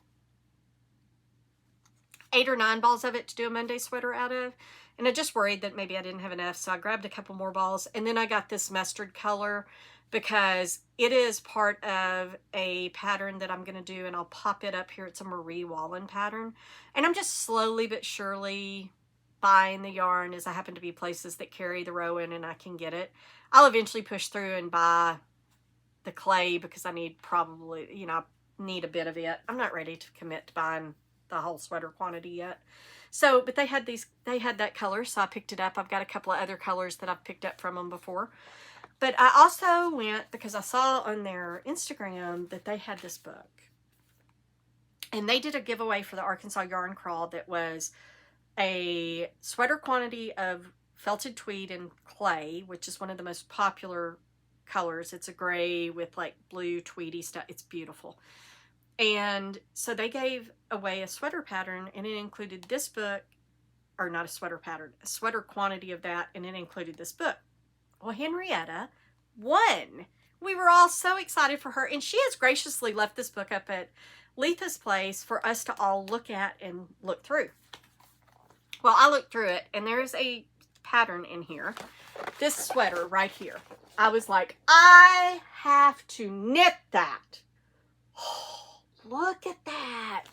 8 or 9 balls of it to do a Monday sweater out of. And I just worried that maybe I didn't have enough. So I grabbed a couple more balls. And then I got this mustard color because it is part of a pattern that I'm going to do. And I'll pop it up here. It's a Marie Wallen pattern. And I'm just slowly but surely buying the yarn as I happen to be places that carry the Rowan and I can get it. I'll eventually push through and buy the clay because I need probably, you know, need a bit of it. I'm not ready to commit to buying the whole sweater quantity yet. So, but they had that color, so I picked it up. I've got a couple of other colors that I've picked up from them before. But I also went because I saw on their Instagram that they had this book. And they did a giveaway for the Arkansas Yarn Crawl that was a sweater quantity of felted tweed and clay, which is one of the most popular colors. It's a gray with like blue tweedy stuff. It's beautiful. And so they gave away a sweater pattern, and it included this book, or not a sweater pattern, a sweater quantity of that, and it included this book. Well, Henrietta won. We were all so excited for her, and she has graciously left this book up at Letha's place for us to all look at and look through. Well, I looked through it, and there's a pattern in here. This sweater right here. I was like, I have to knit that. Oh, look at that.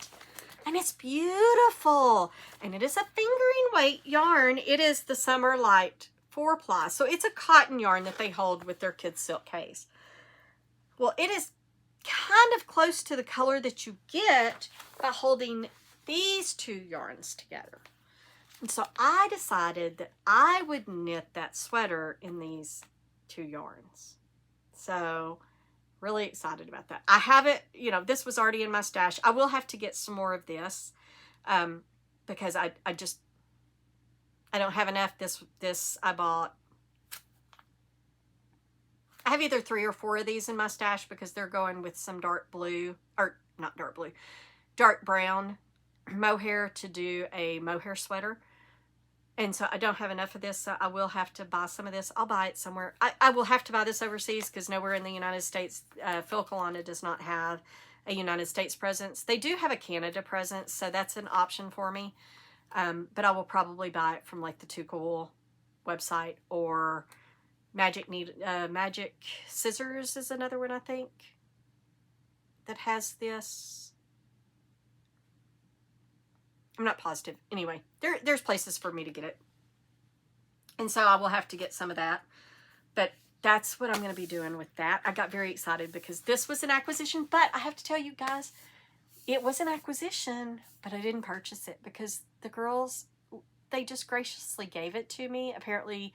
And it's beautiful. And it is a fingering weight yarn. It is the Summer Light 4-ply. So it's a cotton yarn that they hold with their kids' silk case. Well, it is kind of close to the color that you get by holding these two yarns together. And so I decided that I would knit that sweater in these two yarns. So really excited about that. I have it, you know, this was already in my stash. I will have to get some more of this because I don't have enough. This I bought. I have either 3 or 4 of these in my stash because they're going with some dark blue, or not dark blue, dark brown mohair to do a mohair sweater. And so I don't have enough of this, so I will have to buy some of this. I'll buy it somewhere. I will have to buy this overseas because nowhere in the United States, Filcolana does not have a United States presence. They do have a Canada presence, so that's an option for me. But I will probably buy it from like the Too Cool website, or Magic Scissors is another one, I think, that has this. I'm not positive. Anyway, there's places for me to get it. And so I will have to get some of that. But that's what I'm going to be doing with that. I got very excited because this was an acquisition. But I have to tell you guys, it was an acquisition, but I didn't purchase it because the girls, they just graciously gave it to me. Apparently,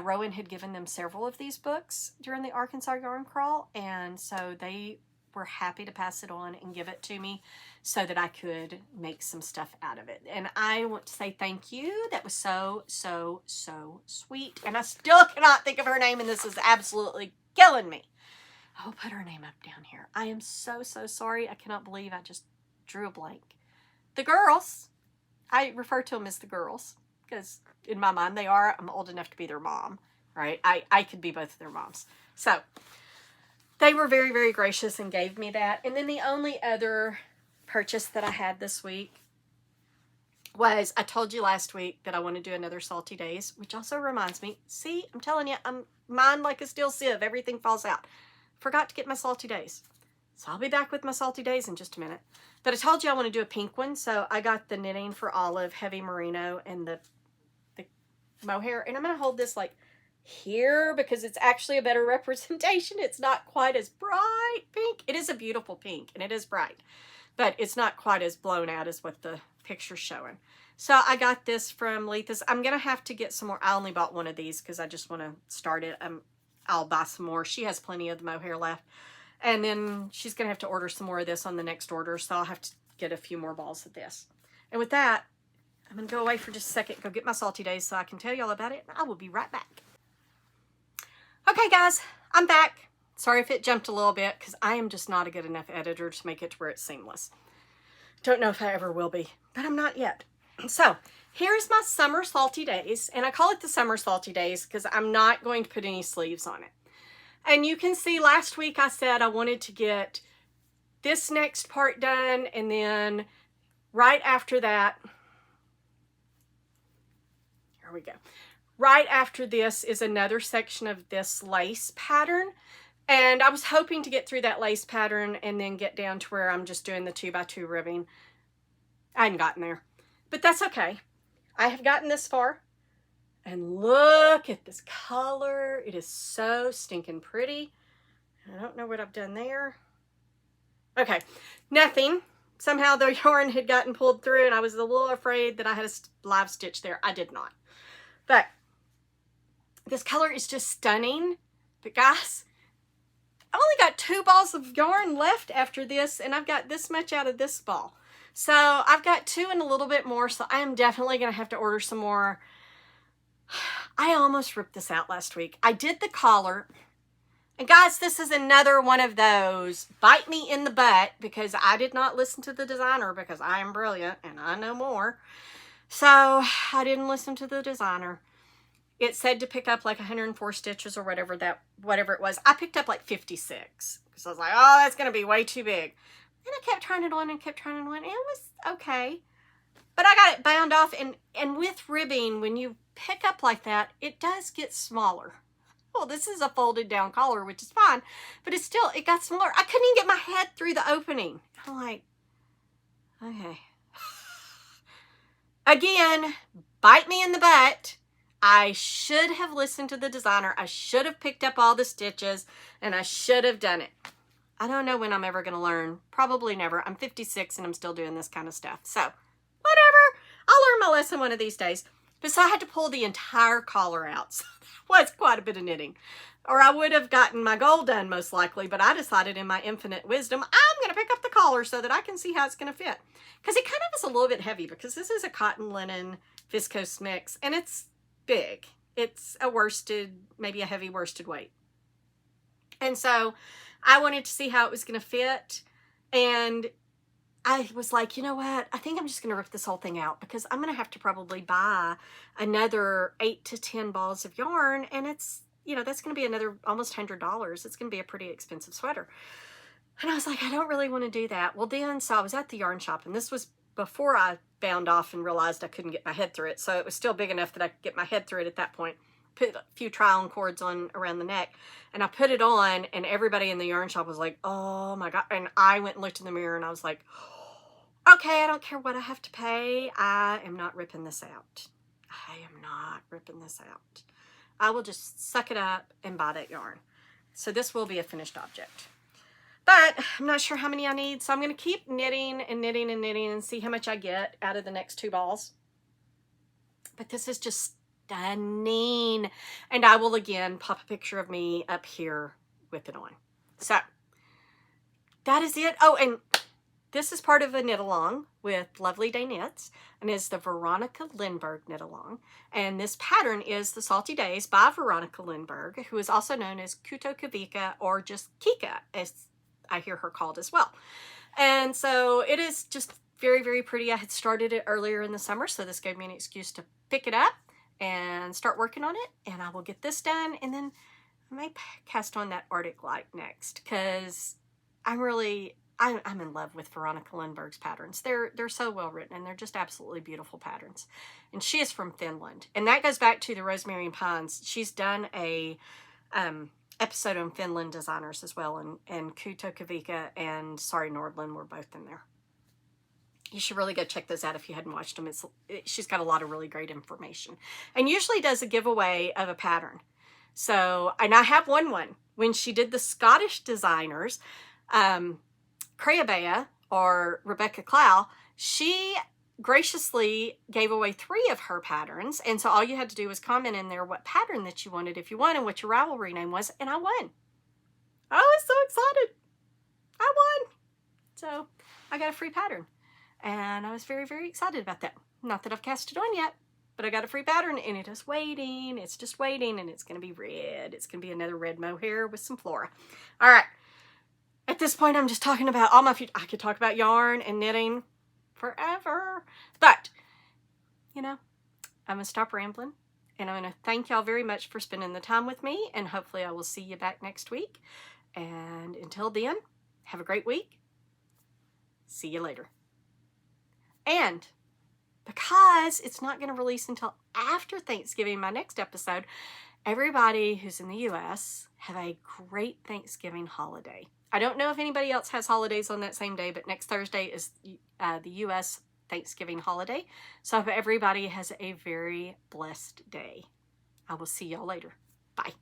Rowan had given them several of these books during the Arkansas Yarn Crawl. And so they were happy to pass it on and give it to me so that I could make some stuff out of it. And I want to say thank you. That was so, so, so sweet. And I still cannot think of her name, and this is absolutely killing me. I'll put her name up down here. I am so, so sorry. I cannot believe I just drew a blank. The girls, I refer to them as the girls because in my mind they are. I'm old enough to be their mom, right? I could be both of their moms. So they were very, very gracious and gave me that. And then the only other purchase that I had this week was, I told you last week that I want to do another Salty Days, which also reminds me, see, I'm telling you, I'm mine like a steel sieve. Everything falls out. Forgot to get my Salty Days. So I'll be back with my Salty Days in just a minute. But I told you I want to do a pink one. So I got the Knitting for Olive Heavy Merino and the mohair. And I'm going to hold this like here because it's actually a better representation. It's not quite as bright pink. It is a beautiful pink and it is bright, but it's not quite as blown out as what the picture's showing. So I got this from Letha's. I'm going to have to get some more. I only bought one of these because I just want to start it. I'll buy some more. She has plenty of the mohair left. And then she's going to have to order some more of this on the next order. So I'll have to get a few more balls of this. And with that, I'm going to go away for just a second, go get my Salty Days so I can tell you all about it. And I will be right back. Okay, guys, I'm back. Sorry if it jumped a little bit because I am just not a good enough editor to make it to where it's seamless. Don't know if I ever will be, but I'm not yet. So here's my Summer Salty Days, and I call it the Summer Salty Days because I'm not going to put any sleeves on it. And you can see last week I said I wanted to get this next part done and then right after that, here we go. Right after this is another section of this lace pattern. And I was hoping to get through that lace pattern and then get down to where I'm just doing the 2x2 ribbing. I hadn't gotten there, but that's okay. I have gotten this far. And look at this color. It is so stinking pretty. I don't know what I've done there. Okay, nothing. Somehow the yarn had gotten pulled through and I was a little afraid that I had a live stitch there. I did not. But this color is just stunning. But guys, I've only got 2 balls of yarn left after this, and I've got this much out of this ball. So I've got 2 and a little bit more, so I am definitely going to have to order some more. I almost ripped this out last week. I did the collar. And guys, this is another one of those bite me in the butt because I did not listen to the designer because I am brilliant and I know more. So I didn't listen to the designer. It said to pick up like 104 stitches or whatever it was. I picked up like 56 because I was like, oh, that's going to be way too big. And I kept trying it on and kept trying it on. And it was okay. But I got it bound off. And with ribbing, when you pick up like that, it does get smaller. Well, this is a folded down collar, which is fine. But it got smaller. I couldn't even get my head through the opening. I'm like, okay. Again, bite me in the butt. I should have listened to the designer. I should have picked up all the stitches and I should have done it. I don't know when I'm ever going to learn. Probably never. I'm 56 and I'm still doing this kind of stuff. So whatever. I'll learn my lesson one of these days. But so I had to pull the entire collar out. So that was quite a bit of knitting. Or I would have gotten my goal done most likely. But I decided in my infinite wisdom, I'm going to pick up the collar so that I can see how it's going to fit. Because it kind of is a little bit heavy because this is a cotton linen viscose mix. And it's big. It's a worsted, maybe a heavy worsted weight. And so I wanted to see how it was going to fit. And I was like, you know what? I think I'm just going to rip this whole thing out because I'm going to have to probably buy another 8 to 10 balls of yarn. And it's, you know, that's going to be another almost $100. It's going to be a pretty expensive sweater. And I was like, I don't really want to do that. Well, then, so I was at the yarn shop and this was before I bound off and realized I couldn't get my head through it. So it was still big enough that I could get my head through it at that point. Put a few try-on cords on around the neck and I put it on and everybody in the yarn shop was like, oh my God. And I went and looked in the mirror and I was like, okay, I don't care what I have to pay. I am not ripping this out. I am not ripping this out. I will just suck it up and buy that yarn. So this will be a finished object. But I'm not sure how many I need, so I'm going to keep knitting and knitting and knitting and see how much I get out of the next 2 balls. But this is just stunning. And I will again pop a picture of me up here with it on. So that is it. Oh, and this is part of a knit along with Lovely Day Knits and is the Veronica Lindberg knit along. And this pattern is the Salty Days by Veronica Lindberg, who is also known as Kuto Kavika or just Kika, as I hear her called as well. And so it is just very, very pretty. I had started it earlier in the summer, so this gave me an excuse to pick it up and start working on it. And I will get this done, and then I may cast on that Arctic Light next because I'm in love with Veronica Lindberg's patterns. They're so well written, and they're just absolutely beautiful patterns. And she is from Finland, and that goes back to the Rosemary and Pines. She's done a episode on Finland designers as well, and Kuto Kavika and Sari Nordlund were both in there. You should really go check those out if you hadn't watched them. She's got a lot of really great information, and usually does a giveaway of a pattern. So, and I have won one when she did the Scottish designers, Creabea or Rebecca Clow. She graciously gave away 3 of her patterns, and so all you had to do was comment in there what pattern that you wanted if you won and what your Ravelry name was, and I won. I was so excited. I won. So I got a free pattern, and I was very, very excited about that. Not that I've cast it on yet, but I got a free pattern, and it is waiting. It's just waiting, and it's going to be red. It's going to be another red mohair with some flora. All right. At this point, I'm just talking about all my future. I could talk about yarn and knitting forever. But, you know, I'm going to stop rambling. And I'm going to thank y'all very much for spending the time with me. And hopefully I will see you back next week. And until then, have a great week. See you later. And because it's not going to release until after Thanksgiving, my next episode, everybody who's in the U.S., have a great Thanksgiving holiday. I don't know if anybody else has holidays on that same day, but next Thursday is the U.S. Thanksgiving holiday. So I hope everybody has a very blessed day. I will see y'all later. Bye.